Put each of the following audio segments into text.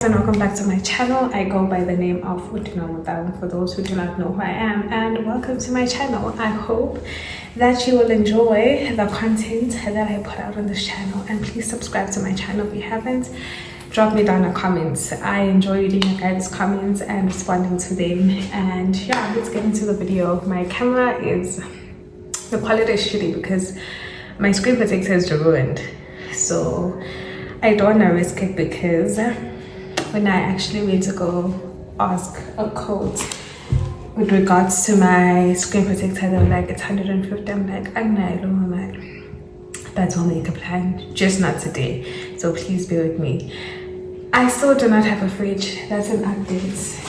And welcome back to my channel. I go by the name of Udinamudam for those who do not know who I am, and welcome to my channel. I hope that you will enjoy the content that I put out on this channel, and please subscribe to my channel if you haven't. Drop me down a comment. I enjoy reading your guys' comments and responding to them. And yeah, let's get into the video. My camera is, the quality is shitty because my screen protector is ruined, so I don't want to risk it, because when I actually went to go ask a quote with regards to my screen protector, they were like, it's 150. I'm like, I'm like, that's all make a plan, just not today, so please bear with me. I still do not have a fridge. That's an update.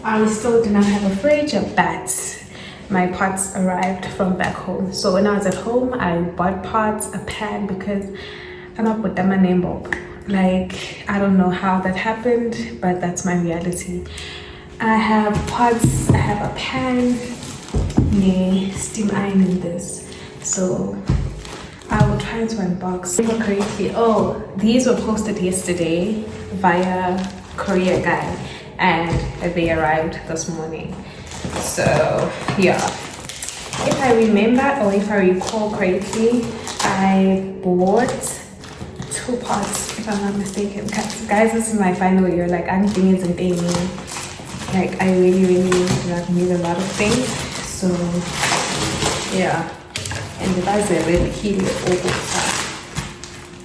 I still do not have a fridge, but my pots arrived from back home. So when I was at home, I bought pots, a pan, because I'm not with my name Bob. Like, I don't know how that happened, but that's my reality. I have pots, I have a pan, steam iron in this. So I will try to unbox correctly. Oh, these were posted yesterday via courier guy, and they arrived this morning. So yeah, if I remember or if I recall correctly, I bought 2 pots, if I'm not mistaken. Guys, this is my final year. Like, I'm doing it and paying me. Like, I really do not need a lot of things. So yeah, and the guys are really key over.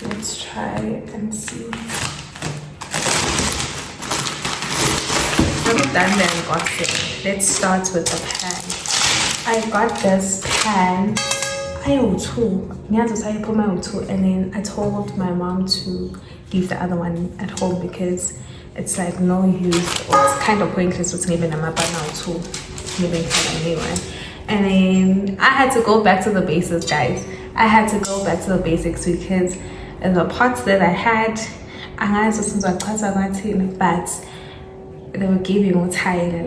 Let's try and see. I've done the unboxing. Let's start with the pan. I got this pan. I owe 2. I put my own 2, and then I told my mom to leave the other one at home because it's like no use, or it's kind of pointless with even a map now too. Living for anyone. And then I had to go back to the basics, guys. I had to go back to the basics because the pots that I had, but they were giving more time,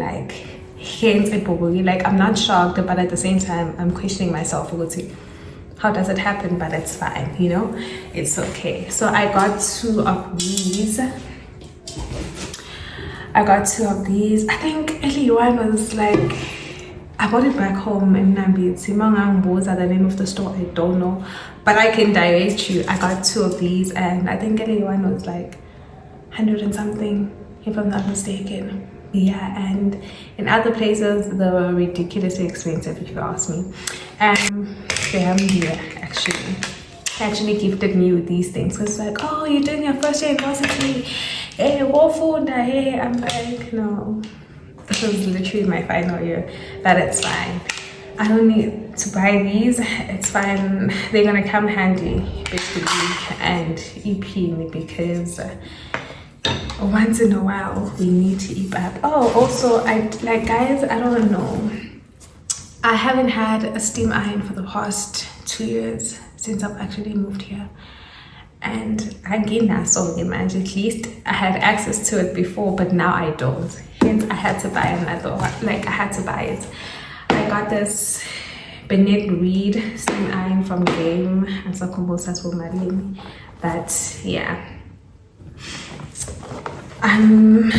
like I'm not shocked, but at the same time I'm questioning myself. How does it happen? But it's fine, you know, it's okay. So I got 2 of these. I think early one was like, I bought it back home in Nambi. Simang are the name of the store, I don't know, but I can direct you. I got 2 of these, and I think early one was like 100 and something, if I'm not mistaken. Yeah, and in other places they were ridiculously expensive, if you ask me. Actually gifted me with these things. It's like, oh, you're doing your first year university, hey, what food? Hey, I'm like, no, this is literally my final year, but it's fine. I don't need to buy these, it's fine. They're gonna come handy basically and EP, because once in a while we need to eat up. Oh, also, guys, I don't know, I haven't had a steam iron for the past 2 years since I've actually moved here, and again, so imagine, at least I had access to it before, but now I don't. Hence I had to buy another one. Like, I had to buy it. I got this Bennett Reed steam iron from Game and some combos for Marine, but yeah, I'm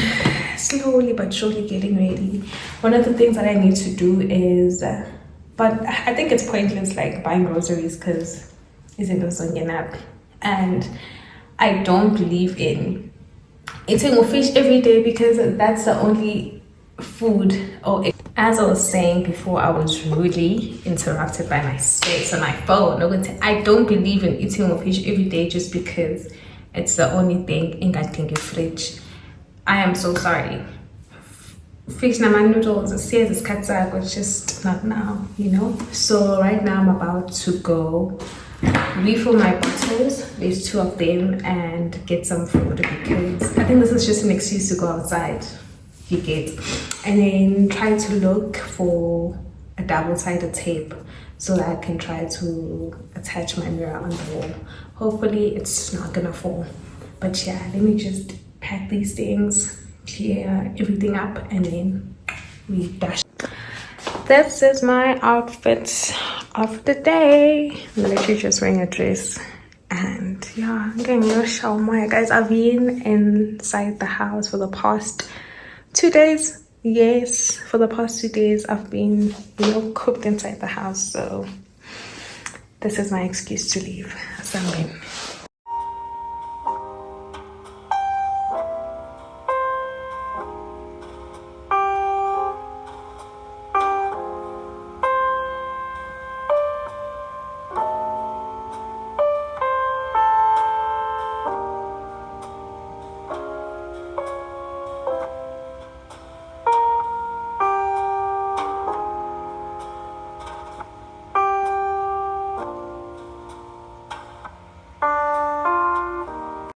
slowly but surely getting ready. One of the things that I need to do is, but I think it's pointless, like buying groceries, because it's in the app, and I don't believe in eating fish every day, because that's the only food. Or as I was saying before, I was really interrupted by my space on my phone. I don't believe in eating fish every day just because it's the only thing in the fridge. I am so sorry. Fish nama noodles, it's just not now, you know. So right now I'm about to go refill my bottles, there's 2 of them, and get some food, because I think this is just an excuse to go outside, you get, and then try to look for a double-sided tape so that I can try to attach my mirror on the wall. Hopefully it's not gonna fall, but yeah, let me just pack these things, clear everything up, and then we dash. This is my outfit of the day. I'm literally just wearing a dress And yeah, I'm getting a shower more. Guys, I've been inside the house for the past 2 days. Yes, for the past 2 days I've been, cooped inside the house. So this is my excuse to leave. Sunday.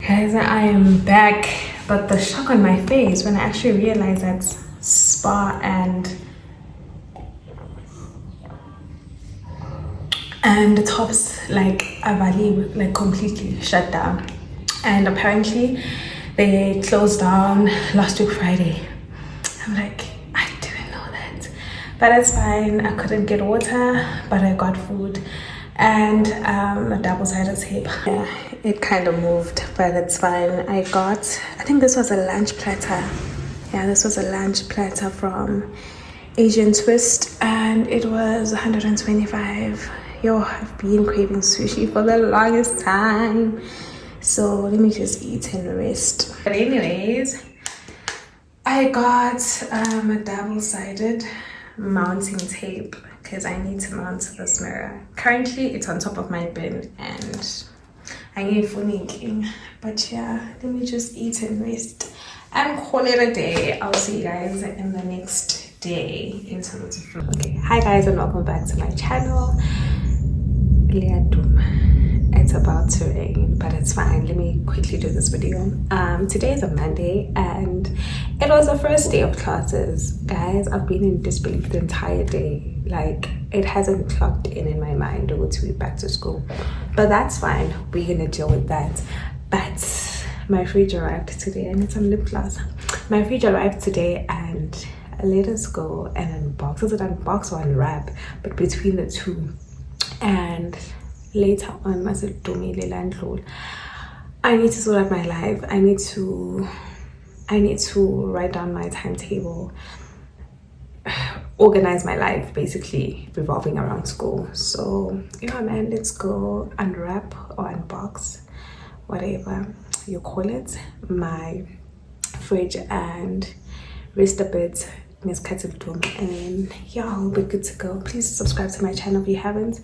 Guys, I am back, but the shock on my face when I actually realized that spa and the tops like Avali like completely shut down, and apparently they closed down last week Friday. I'm like, I didn't know that, but it's fine. I couldn't get water, but I got food and a double-sided tape. Yeah, it kind of moved, but it's fine. I think this was a lunch platter. Yeah, this was a lunch platter from Asian Twist, and it was 125. Yo, I've been craving sushi for the longest time, so let me just eat and rest. But anyways, I got a double-sided mounting tape because I need to mount this mirror. Currently it's on top of my bin and I need funny, but yeah, let me just eat and rest and call it a day. I'll see you guys in the next day into the vlog. Okay, hi guys and welcome back to my channel. It's about to rain, but it's fine. Let me quickly do this video. Today is a Monday and it was the first day of classes. Guys, I've been in disbelief the entire day. Like, it hasn't clocked in my mind to be back to school, but that's fine. We're gonna deal with that. But my fridge arrived today. I need some lip gloss. My fridge arrived today and let us go and unbox. Is it unbox or unwrap? But between the two. And later on, I need to sort out my life. I need to write down my timetable, organize my life, basically revolving around school. So yeah, man, let's go unwrap or unbox, whatever you call it, my fridge and rest a bit. And yeah, I'll be good to go. Please subscribe to my channel if you haven't.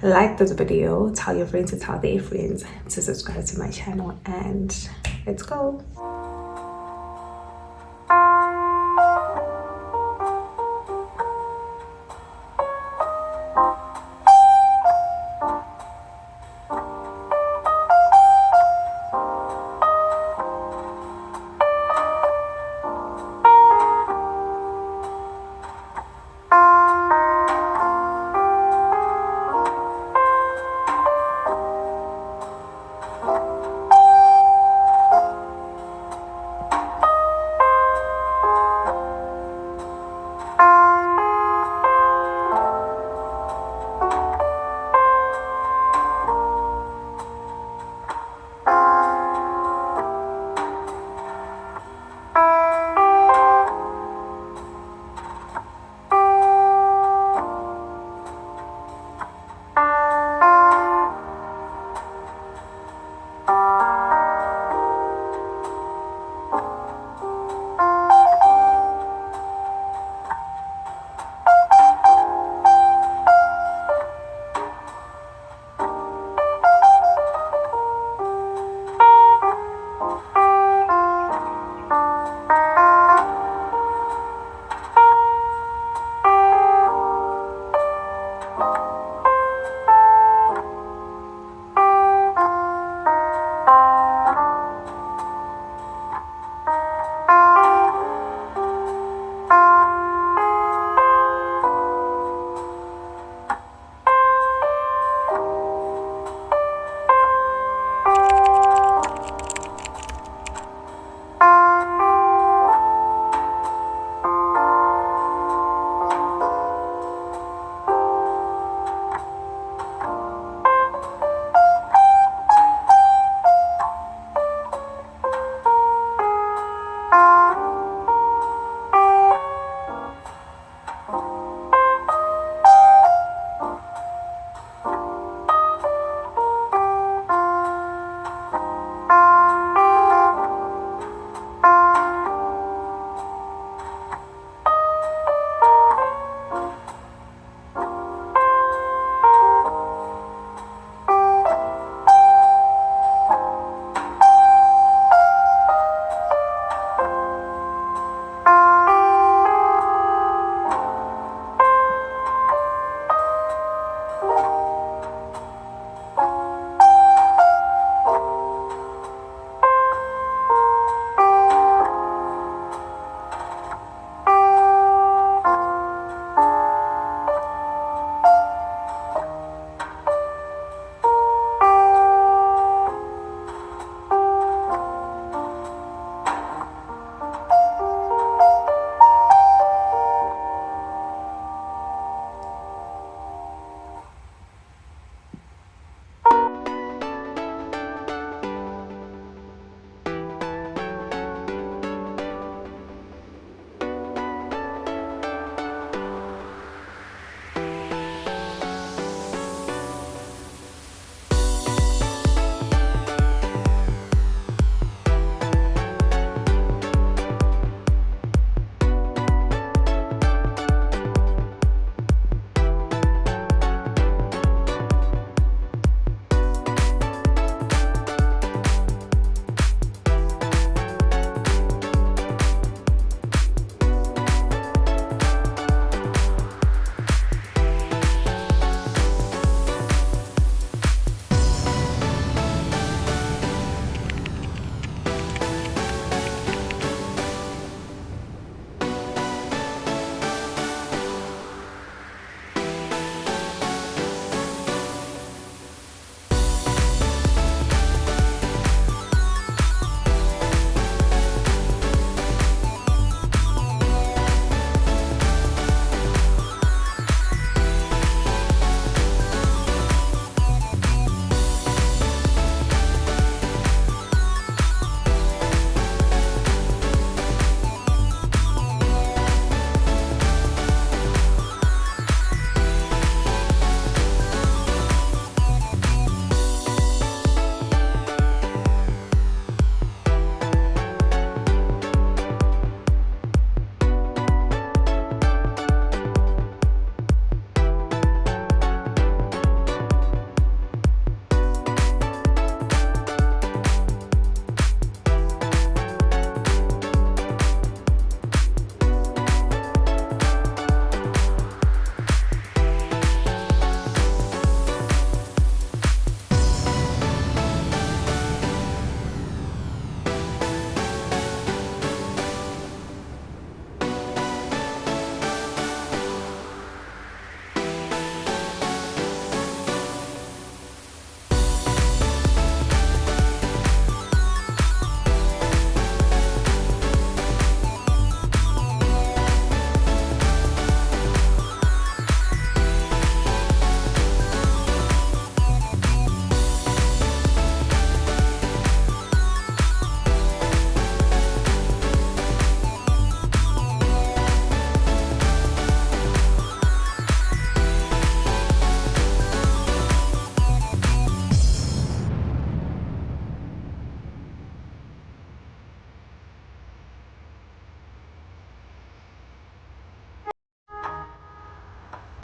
Like this video, tell your friends to tell their friends to subscribe to my channel, and let's go.